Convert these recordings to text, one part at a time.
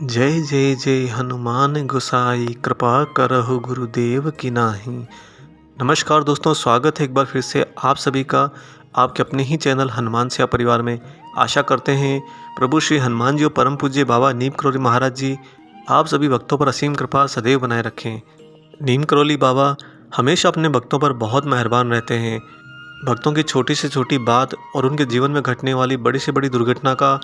जय जय जय हनुमान गोसाई कृपा करहु गुरुदेव की नाही। नमस्कार दोस्तों, स्वागत है एक बार फिर से आप सभी का आपके अपने ही चैनल हनुमान सेवा परिवार में। आशा करते हैं प्रभु श्री हनुमान जी और परम पूज्य बाबा नीम करौली महाराज जी आप सभी भक्तों पर असीम कृपा सदैव बनाए रखें। नीम करौली बाबा हमेशा अपने भक्तों पर बहुत मेहरबान रहते हैं। भक्तों की छोटी से छोटी बात और उनके जीवन में घटने वाली बड़ी से बड़ी दुर्घटना का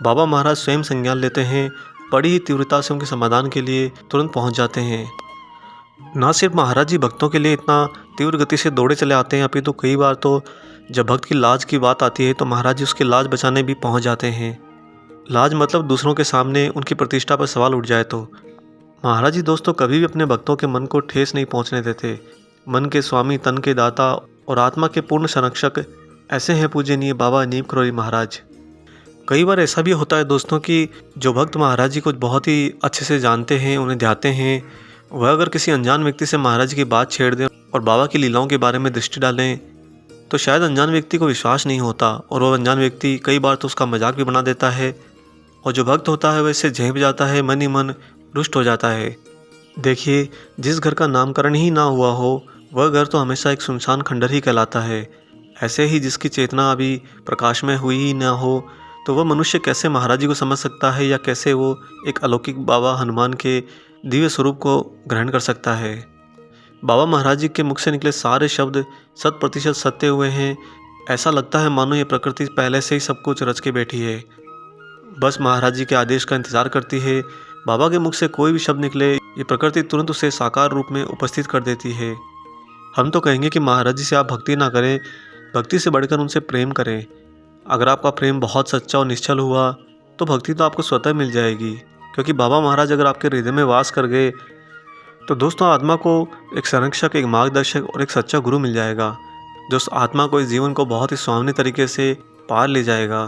बाबा महाराज स्वयं संज्ञान लेते हैं। बड़ी ही तीव्रता से उनके समाधान के लिए तुरंत पहुंच जाते हैं। ना सिर्फ महाराज जी भक्तों के लिए इतना तीव्र गति से दौड़े चले आते हैं, अपितु तो कई बार तो जब भक्त की लाज की बात आती है तो महाराज जी उसकी लाज बचाने भी पहुंच जाते हैं। लाज मतलब दूसरों के सामने उनकी प्रतिष्ठा पर सवाल उठ जाए तो महाराज जी दोस्तों कभी भी अपने भक्तों के मन को ठेस नहीं पहुंचने देते। मन के स्वामी, तन के दाता और आत्मा के पूर्ण संरक्षक ऐसे हैं पूजनीय बाबा नीम करौली महाराज। कई बार ऐसा भी होता है दोस्तों कि जो भक्त महाराज जी को बहुत ही अच्छे से जानते हैं, उन्हें ध्याते हैं, वह अगर किसी अनजान व्यक्ति से महाराज जी की बात छेड़ दें और बाबा की लीलाओं के बारे में दृष्टि डालें तो शायद अनजान व्यक्ति को विश्वास नहीं होता और वह अनजान व्यक्ति कई बार तो उसका मजाक भी बना देता है और जो भक्त होता है वह इससे झेप जाता है, मन ही मन रुष्ट हो जाता है। देखिए, जिस घर का नामकरण ही ना हुआ हो वह घर तो हमेशा एक सुनसान खंडर ही कहलाता है। ऐसे ही जिसकी चेतना अभी प्रकाश में हुई ही ना हो तो वह मनुष्य कैसे महाराज जी को समझ सकता है या कैसे वो एक अलौकिक बाबा हनुमान के दिव्य स्वरूप को ग्रहण कर सकता है। बाबा महाराज जी के मुख से निकले सारे शब्द 100% सत्य हुए हैं। ऐसा लगता है मानो ये प्रकृति पहले से ही सब कुछ रच के बैठी है, बस महाराज जी के आदेश का इंतजार करती है। बाबा के मुख से कोई भी शब्द निकले ये प्रकृति तुरंत उसे साकार रूप में उपस्थित कर देती है। हम तो कहेंगे कि महाराज जी से आप भक्ति ना करें, भक्ति से बढ़कर उनसे प्रेम करें। अगर आपका प्रेम बहुत सच्चा और निश्चल हुआ तो भक्ति तो आपको स्वतः मिल जाएगी, क्योंकि बाबा महाराज अगर आपके हृदय में वास कर गए तो दोस्तों आत्मा को एक संरक्षक, एक मार्गदर्शक और एक सच्चा गुरु मिल जाएगा जो उस आत्मा को, इस जीवन को बहुत ही सुहावने तरीके से पार ले जाएगा।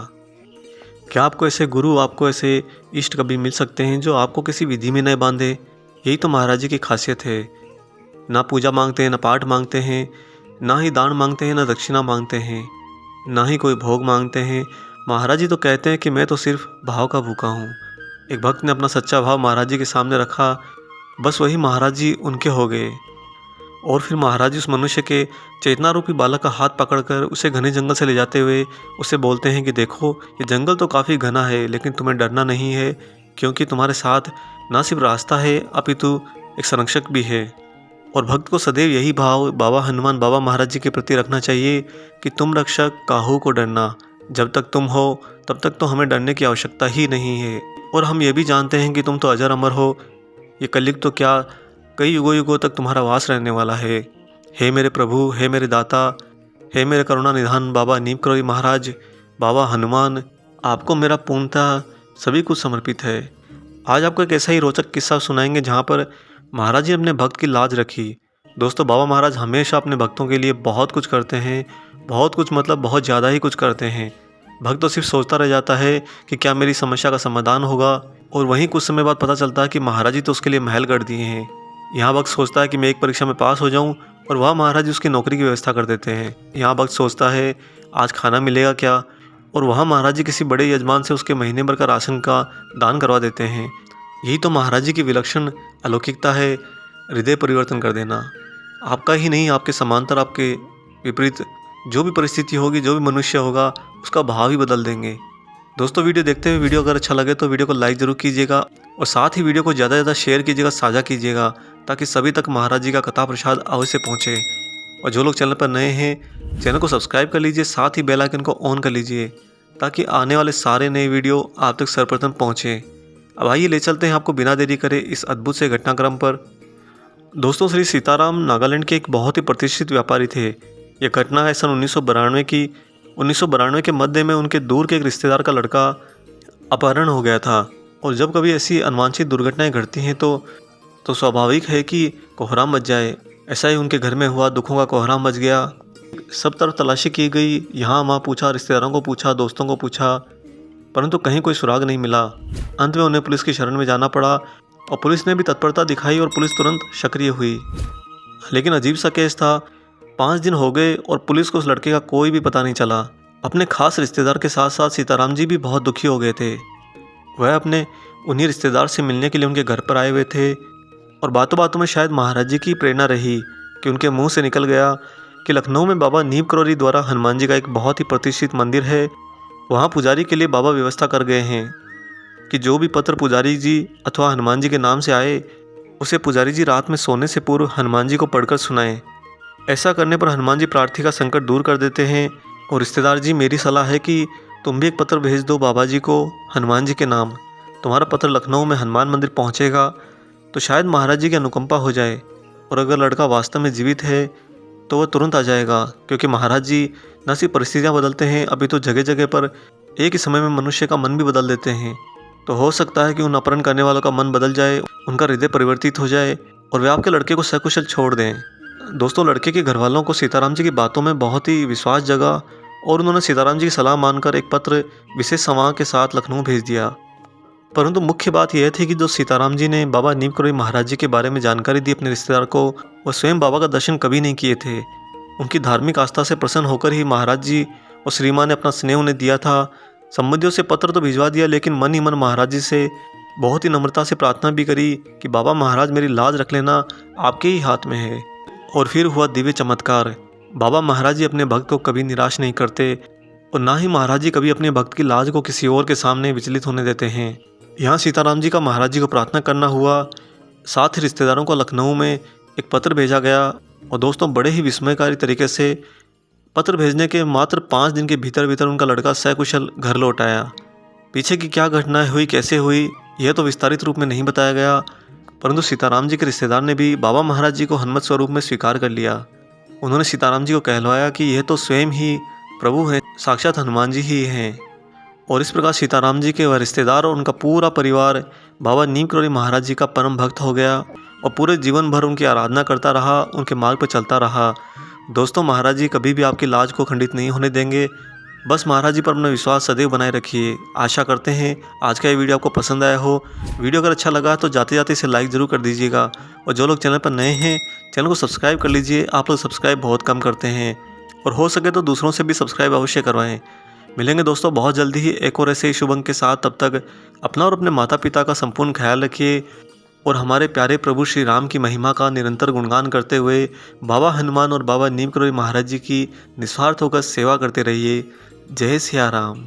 क्या आपको ऐसे गुरु, आपको ऐसे इष्ट कभी मिल सकते हैं जो आपको किसी विधि में न बांधे? यही तो महाराज जी की खासियत है। ना पूजा मांगते हैं, ना पाठ मांगते हैं, ना ही दान मांगते हैं, ना दक्षिणा मांगते हैं, ना ही कोई भोग मांगते हैं। महाराज जी तो कहते हैं कि मैं तो सिर्फ भाव का भूखा हूँ। एक भक्त ने अपना सच्चा भाव महाराज जी के सामने रखा, बस वही महाराज जी उनके हो गए। और फिर महाराज जी उस मनुष्य के चेतना रूपी बालक का हाथ पकड़कर उसे घने जंगल से ले जाते हुए उसे बोलते हैं कि देखो, ये जंगल तो काफ़ी घना है लेकिन तुम्हें डरना नहीं है, क्योंकि तुम्हारे साथ ना सिर्फ रास्ता है अपितु एक संरक्षक भी है। और भक्त को सदैव यही भाव बाबा हनुमान, बाबा महाराज जी के प्रति रखना चाहिए कि तुम रक्षक, काहू को डरना। जब तक तुम हो तब तक तो हमें डरने की आवश्यकता ही नहीं है। और हम ये भी जानते हैं कि तुम तो अजर अमर हो, ये कलयुग तो क्या कई युगों युगों तक तुम्हारा वास रहने वाला है। हे मेरे प्रभु, हे मेरे दाता, हे मेरे करुणा निधान बाबा नीम करौली महाराज, बाबा हनुमान, आपको मेरा पूर्णतः सभी कुछ समर्पित है। आज आपको एक ऐसा ही रोचक किस्सा सुनाएंगे जहाँ पर महाराज जी ने अपने भक्त की लाज रखी। दोस्तों, बाबा महाराज हमेशा अपने भक्तों के लिए बहुत कुछ करते हैं, बहुत कुछ मतलब बहुत ज़्यादा ही कुछ करते हैं। भक्त तो सिर्फ सोचता रह जाता है कि क्या मेरी समस्या का समाधान होगा, और वहीं कुछ समय बाद पता चलता है कि महाराज जी तो उसके लिए महल गढ़ दिए हैं। यहाँ भक्त सोचता है कि मैं एक परीक्षा में पास हो जाऊँ और वह महाराज जी उसकी नौकरी की व्यवस्था कर देते हैं। यहाँ भक्त सोचता है आज खाना मिलेगा क्या, और वहाँ महाराज जी किसी बड़े यजमान से उसके महीने भर का राशन का दान करवा देते हैं। यही तो महाराज जी की विलक्षण अलौकिकता है, हृदय परिवर्तन कर देना। आपका ही नहीं, आपके समांतर, आपके विपरीत जो भी परिस्थिति होगी, जो भी मनुष्य होगा, उसका भाव ही बदल देंगे। दोस्तों, वीडियो देखते हुए वीडियो अगर अच्छा लगे तो वीडियो को लाइक ज़रूर कीजिएगा और साथ ही वीडियो को ज़्यादा से ज़्यादा शेयर कीजिएगा, साझा कीजिएगा, ताकि सभी तक महाराज जी का कथा प्रसाद अवश्य पहुँचे। और जो लोग चैनल पर नए हैं, चैनल को सब्सक्राइब कर लीजिए, साथ ही बेल आइकन को ऑन कर लीजिए ताकि आने वाले सारे नए वीडियो आप तक सर्वप्रथम पहुँचे। अब आइए ले चलते हैं आपको बिना देरी करे इस अद्भुत से घटनाक्रम पर। दोस्तों, श्री सीताराम नागालैंड के एक बहुत ही प्रतिष्ठित व्यापारी थे। यह घटना है सन 1992 की। 1992 के मध्य में उनके दूर के एक रिश्तेदार का लड़का अपहरण हो गया था। और जब कभी ऐसी अनवांछित दुर्घटनाएं घटती हैं तो स्वाभाविक है कि कोहराम मच जाए। ऐसा ही उनके घर में हुआ, दुखों का कोहराम मच गया। सब तरफ तलाशी की गई, यहाँ वहाँ पूछा, रिश्तेदारों को पूछा, दोस्तों को पूछा, परंतु कहीं कोई सुराग नहीं मिला। अंत में उन्हें पुलिस की शरण में जाना पड़ा और पुलिस ने भी तत्परता दिखाई और पुलिस तुरंत सक्रिय हुई। लेकिन अजीब सा केस था। 5 दिन हो गए और पुलिस को उस लड़के का कोई भी पता नहीं चला। अपने खास रिश्तेदार के साथ साथ सीताराम जी भी बहुत दुखी हो गए थे। वह अपने उन्हीं रिश्तेदार से मिलने के लिए उनके घर पर आए हुए थे और बातों बातों में शायद महाराज जी की प्रेरणा रही कि उनके मुंह से निकल गया कि लखनऊ में बाबा नीम करौरी द्वारा हनुमान जी का एक बहुत ही प्रतिष्ठित मंदिर है। वहाँ पुजारी के लिए बाबा व्यवस्था कर गए हैं कि जो भी पत्र पुजारी जी अथवा हनुमान जी के नाम से आए उसे पुजारी जी रात में सोने से पूर्व हनुमान जी को पढ़कर सुनाएं। ऐसा करने पर हनुमान जी प्रार्थी का संकट दूर कर देते हैं। और रिश्तेदार जी, मेरी सलाह है कि तुम भी एक पत्र भेज दो बाबा जी को हनुमान जी के नाम। तुम्हारा पत्र लखनऊ में हनुमान मंदिर पहुंचेगा तो शायद महाराज जी की अनुकंपा हो जाए, और अगर लड़का वास्तव में जीवित है तो वह तुरंत आ जाएगा, क्योंकि महाराज जी न सिर्फ परिस्थितियाँ बदलते हैं, अभी तो जगह जगह पर एक ही समय में मनुष्य का मन भी बदल देते हैं। तो हो सकता है कि उन अपहरण करने वालों का मन बदल जाए, उनका हृदय परिवर्तित हो जाए और वे आपके लड़के को सकुशल छोड़ दें। दोस्तों, लड़के के घर वालों को सीताराम जी की बातों में बहुत ही विश्वास जगा और उन्होंने सीताराम जी की सलाह मानकर एक पत्र विशेष समाह के साथ लखनऊ भेज दिया। परंतु मुख्य बात यह थी कि जो सीताराम जी ने बाबा नीम करौरी महाराज जी के बारे में जानकारी दी अपने रिश्तेदार को, वह स्वयं बाबा का दर्शन कभी नहीं किए थे। उनकी धार्मिक आस्था से प्रसन्न होकर ही महाराज जी और श्रीमान ने अपना स्नेह उन्हें दिया था। संबंधियों से पत्र तो भिजवा दिया, लेकिन मन ही मन महाराज जी से बहुत ही नम्रता से प्रार्थना भी करी कि बाबा महाराज, मेरी लाज रख लेना, आपके ही हाथ में है। और फिर हुआ दिव्य चमत्कार। बाबा महाराज जी अपने भक्त को कभी निराश नहीं करते और ना ही महाराज जी कभी अपने भक्त की लाज को किसी और के सामने विचलित होने देते हैं। यहाँ सीताराम जी का महाराज जी को प्रार्थना करना हुआ, साथ ही रिश्तेदारों को लखनऊ में एक पत्र भेजा गया। और दोस्तों, बड़े ही विस्मयकारी तरीके से पत्र भेजने के मात्र 5 दिन के भीतर भीतर उनका लड़का सकुशल घर लौट आया। पीछे की क्या घटनाएं हुई, कैसे हुई, यह तो विस्तारित रूप में नहीं बताया गया, परंतु सीताराम जी के रिश्तेदार ने भी बाबा महाराज जी को हनुमत स्वरूप में स्वीकार कर लिया। उन्होंने सीताराम जी को कहलवाया कि यह तो स्वयं ही प्रभु हैं, साक्षात हनुमान जी ही हैं। और इस प्रकार सीताराम जी के वह रिश्तेदार और उनका पूरा परिवार बाबा नीम करौरी महाराज जी का परम भक्त हो गया और पूरे जीवन भर उनकी आराधना करता रहा, उनके मार्ग पर चलता रहा। दोस्तों, महाराज जी कभी भी आपकी लाज को खंडित नहीं होने देंगे। बस महाराज जी पर अपना विश्वास सदैव बनाए रखिए। आशा करते हैं आज का ये वीडियो आपको पसंद आया हो। वीडियो अगर अच्छा लगा तो जाते जाते इसे लाइक ज़रूर कर दीजिएगा, और जो लोग चैनल पर नए हैं चैनल को सब्सक्राइब कर लीजिए। आप लोग सब्सक्राइब बहुत कम करते हैं, और हो सके तो दूसरों से भी सब्सक्राइब अवश्य करवाएं। मिलेंगे दोस्तों बहुत जल्दी ही एक और ऐसे ही शुभ अंक के साथ। तब तक अपना और अपने माता पिता का संपूर्ण ख्याल रखिए और हमारे प्यारे प्रभु श्री राम की महिमा का निरंतर गुणगान करते हुए बाबा हनुमान और बाबा नीम करौरी महाराज जी की निस्वार्थ होकर सेवा करते रहिए। जय सिया राम।